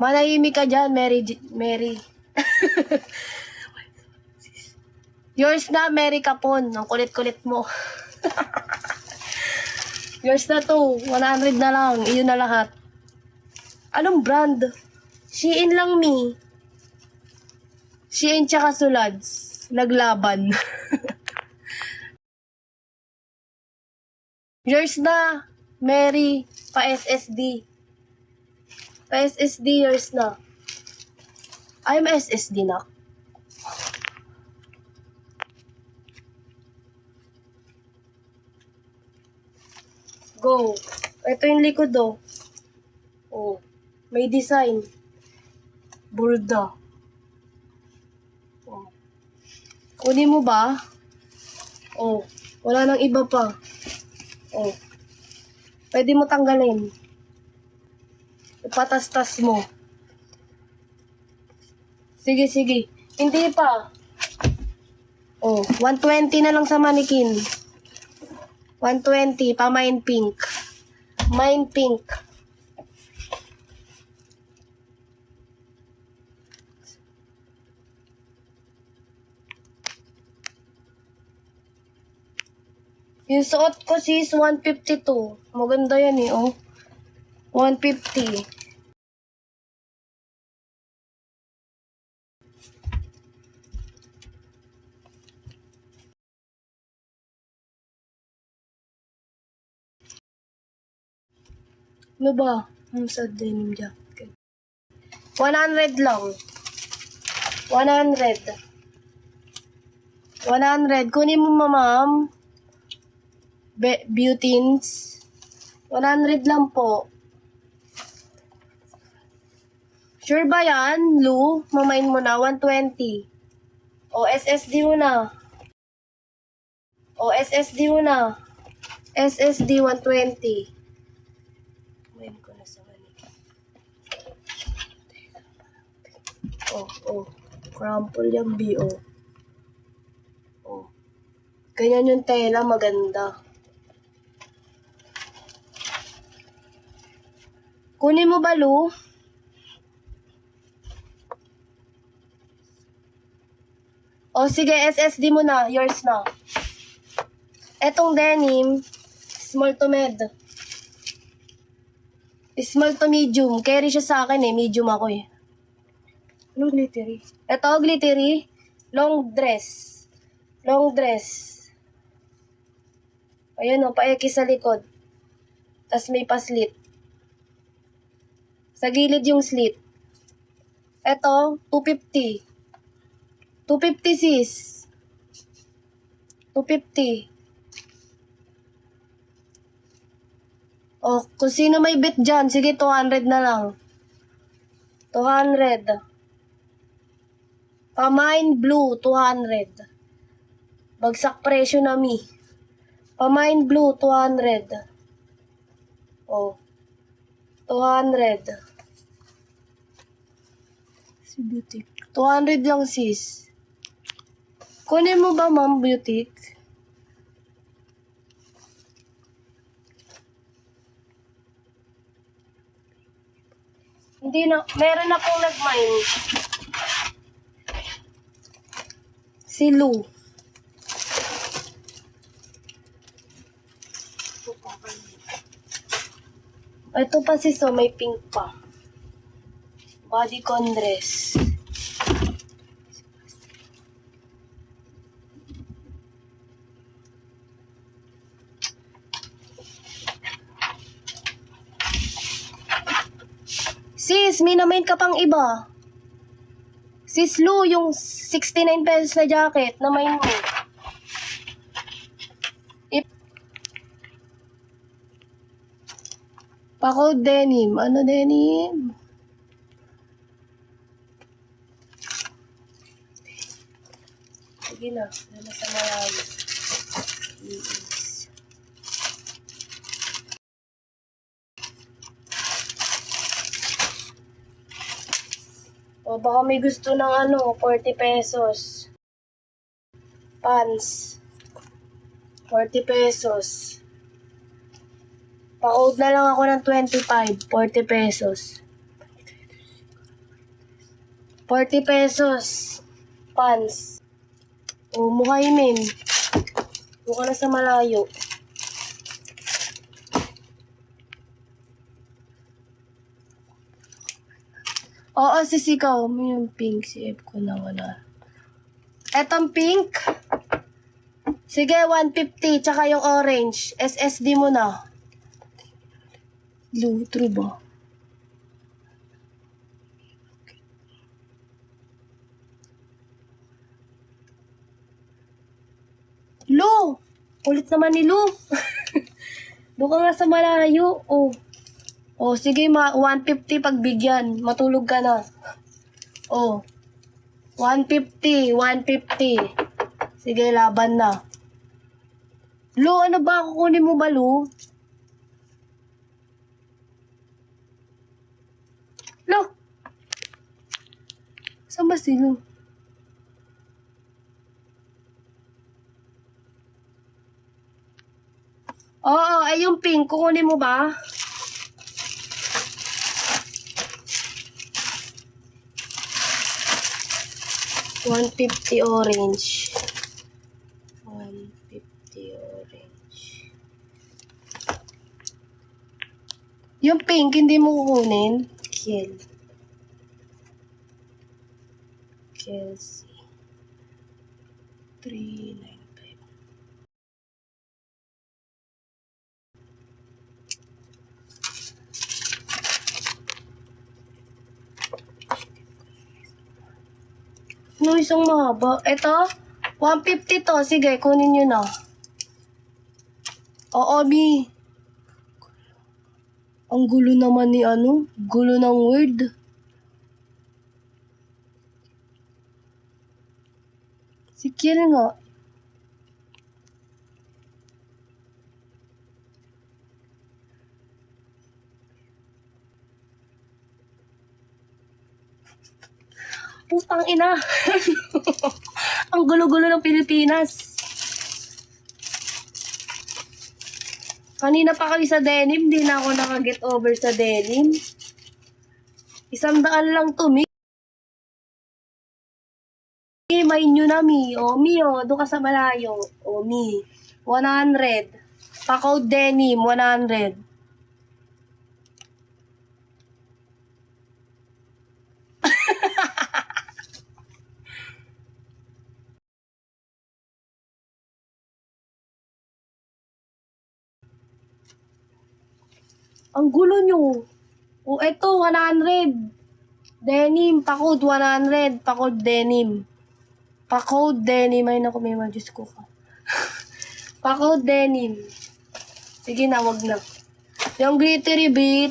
Manahimik ka dyan, Mary. Yours na, Mary Capon. Ang kulit-kulit mo. Yours na to. 100 na lang. Iyon na lahat. Anong brand? Shein lang, mi. Shein tsaka Sulads. Naglaban. Yours na, Mary. Pa-SSD. Pa-SSD, yours na. I'm SSD na. Go. Ito yung likod, oh. Oh. May design. Burda. Oh. Kunin mo ba? Oh. Wala nang iba pa. Oh. Pwede mo tanggalin. Ipatastas mo. Sige, sige. Hindi pa. Oh. 120 na lang sa manikin. 120. Pa mine pink. Mine pink. Yung suot ko sis, 152. Maganda yan eh, oh. 150. Ano ba? Ang sad denim jacket. 100 lang. 100. 100. Kunin mo, ma'am. Beautins. 100 lang po. Sure ba yan, Lou? Mamain mo na, 120. O, SSD mo na. O, SSD mo na. SSD 120. Mamain ko na sa kanila. Oh. Crumple yung BO. Oh. Ganyan yung tela, maganda. Kunin mo ba, Lou? O sige, SSD mo na. Yours na. Etong denim, small to med. Small to medium. Carry siya sa akin eh. Medium ako eh. Anong glittery? Ito, glittery. Long dress. Long dress. Ayan o, paeki sa likod. Tapos may paslit. Sa gilid yung slit. Ito, 250. 250 sis. 250. Oh, kung sino may bit dyan, sige 200 na lang. 200. Pamine blue, 200. Bagsak presyo na mi. Pamine blue, 200. Oh. 200. Si Beauty. 200 lang sis. Kunin mo ba, ma'am, Beauty? Hindi na, meron akong nag-mine. Si Lou. Ito pa sis, so may pink pa. Bodycon dress. Sis, may namain ka pang iba. Sis Lou, yung 69 pesos na jacket, namain mo. Pako denim. Ano denim? Sige na. Ano sa marami. O baka may gusto ng 40 pesos. Pants. 40 pesos. Pa-old na lang ako ng 25. 40 pesos. 40 pesos. Pants. O, Muhaymin. Doon ka na sa malayo. Oo, sisikaw mo yung pink. Si F ko na wala. Etong pink. Sige, 150. Tsaka yung orange. SSD mo na. Blue, true ba? Lu! Ulit naman ni Lu. Doon ka nga sa malayo. Oh. Oh, sige, 150 pagbigyan. Matulog ka na. Oh. 150, 150. Sige, laban na. Lu, ano ba? Kukunin mo ba, Lu? Lu! Saan ba si Lu? Oo, ay yung pink. Kukunin mo ba? $150 orange. 150 orange. Yung pink, hindi mo kukunin? Kelsey. 395. No, isang mahaba. Ito, 150 to. Sige, kunin nyo na. Oo, Mi. Ang gulo naman ni ano? Gulo ng word. Si Kiel nga. Putang ina. Ang gulo-gulo ng Pilipinas. Kanina pa kami sa denim, di na ako nakaget over sa denim. 100 lang to, Mi. May nyo na, Mi. O, Mi, o. Doon ka sa malayo. O, Mi. 100. Pa-code denim, 100. Ang gulo nyo. O, eto, 100. Denim, pa-code 100. Pa-code denim. Pa-code denim. Ay, naku, may Diyos ko ka. Pa-code denim. Sige na, wag na. Yung glittery bit,